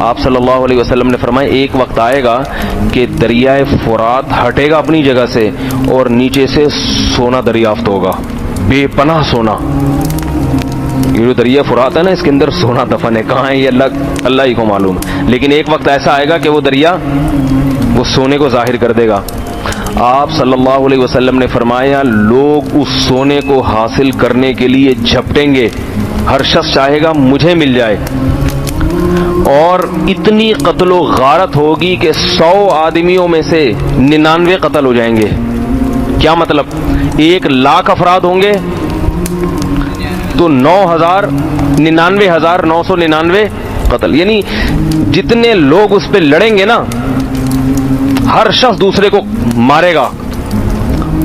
آپ صلی اللہ علیہ وسلم نے فرمایا ایک وقت آئے گا کہ دریائے فرات ہٹے گا اپنی جگہ سے اور نیچے سے سونا دریافت ہوگا، بے پناہ سونا. یہ جو دریا فرات ہے نا، اس کے اندر سونا دفن ہے. کہاں ہے یہ اللہ ہی کو معلوم ہے. لیکن ایک وقت ایسا آئے گا کہ وہ دریا وہ سونے کو ظاہر کر دے گا. آپ صلی اللہ علیہ وسلم نے فرمایا لوگ اس سونے کو حاصل کرنے کے لیے جھپٹیں گے. ہر شخص چاہے گا مجھے مل جائے، اور اتنی قتل و غارت ہوگی کہ 100 آدمیوں میں سے 99 قتل ہو جائیں گے. کیا مطلب؟ 1,00,000 افراد ہوں گے تو 99,999 قتل. یعنی جتنے لوگ اس پہ لڑیں گے نا، ہر شخص دوسرے کو مارے گا،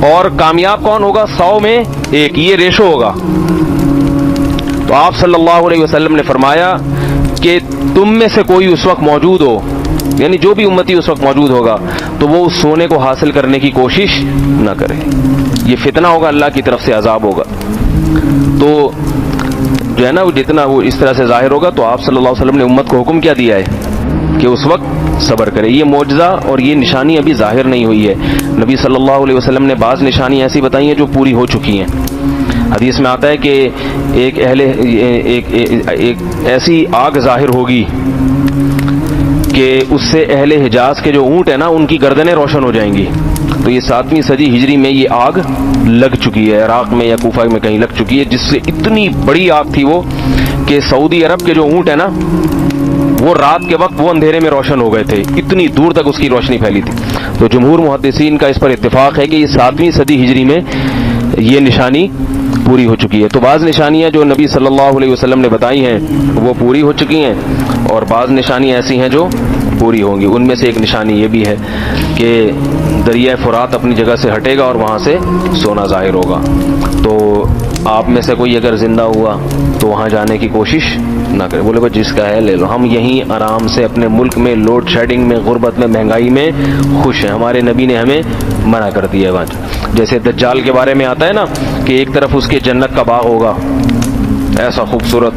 اور کامیاب کون ہوگا؟ 100 میں 1. یہ ریشو ہوگا. تو آپ صلی اللہ علیہ وسلم نے فرمایا کہ تم میں سے کوئی اس وقت موجود ہو، یعنی جو بھی امتی اس وقت موجود ہوگا، تو وہ اس سونے کو حاصل کرنے کی کوشش نہ کرے. یہ فتنہ ہوگا، اللہ کی طرف سے عذاب ہوگا. تو جو ہے نا، وہ جتنا وہ اس طرح سے ظاہر ہوگا، تو آپ صلی اللہ علیہ وسلم نے امت کو حکم کیا دیا ہے کہ اس وقت صبر کرے. یہ معجزہ اور یہ نشانی ابھی ظاہر نہیں ہوئی ہے. نبی صلی اللہ علیہ وسلم نے بعض نشانی ایسی بتائی ہیں جو پوری ہو چکی ہیں. حدیث میں آتا ہے کہ ایک ایسی آگ ظاہر ہوگی کہ اس سے اہل حجاز کے جو اونٹ ہیں نا، ان کی گردنیں روشن ہو جائیں گی. تو یہ 7ویں صدی ہجری میں یہ آگ لگ چکی ہے، عراق میں یا کوفہ میں کہیں لگ چکی ہے، جس سے اتنی بڑی آگ تھی وہ کہ سعودی عرب کے جو اونٹ ہیں نا، وہ رات کے وقت وہ اندھیرے میں روشن ہو گئے تھے. اتنی دور تک اس کی روشنی پھیلی تھی. تو جمہور محدثین کا اس پر اتفاق ہے کہ یہ 7ویں صدی ہجری میں یہ نشانی پوری ہو چکی ہے. تو بعض نشانیاں جو نبی صلی اللہ علیہ وسلم نے بتائی ہیں وہ پوری ہو چکی ہیں، اور بعض نشانیاں ایسی ہیں جو پوری ہوں گی. ان میں سے ایک نشانی یہ بھی ہے کہ دریائے فرات اپنی جگہ سے ہٹے گا اور وہاں سے سونا ظاہر ہوگا. تو آپ میں سے کوئی اگر زندہ ہوا تو وہاں جانے کی کوشش نہ کرے. بولے بھائی جس کا ہے لے لو، ہم یہیں آرام سے اپنے ملک میں لوڈ شیڈنگ میں، غربت میں، مہنگائی میں خوش ہیں. ہمارے نبی نے ہمیں منع کر دیا ہے وہاں. جیسے دجال کے بارے میں آتا ہے نا کہ ایک طرف اس کے جنت کا باغ ہوگا ایسا خوبصورت،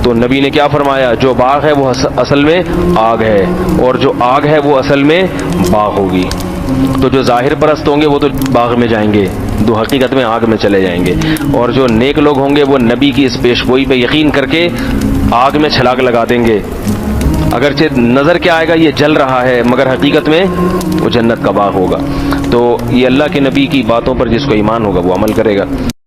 تو نبی نے کیا فرمایا؟ جو باغ ہے وہ اصل میں آگ ہے، اور جو آگ ہے وہ اصل میں باغ ہوگی. تو جو ظاہر پرست ہوں گے وہ تو باغ میں جائیں گے، دو حقیقت میں آگ میں چلے جائیں گے. اور جو نیک لوگ ہوں گے وہ نبی کی اس پیش گوئی پہ یقین کر کے آگ میں چھلانگ لگا دیں گے. اگرچہ نظر کیا آئے گا یہ جل رہا ہے، مگر حقیقت میں وہ جنت کا باغ ہوگا. تو یہ اللہ کے نبی کی باتوں پر جس کو ایمان ہوگا وہ عمل کرے گا.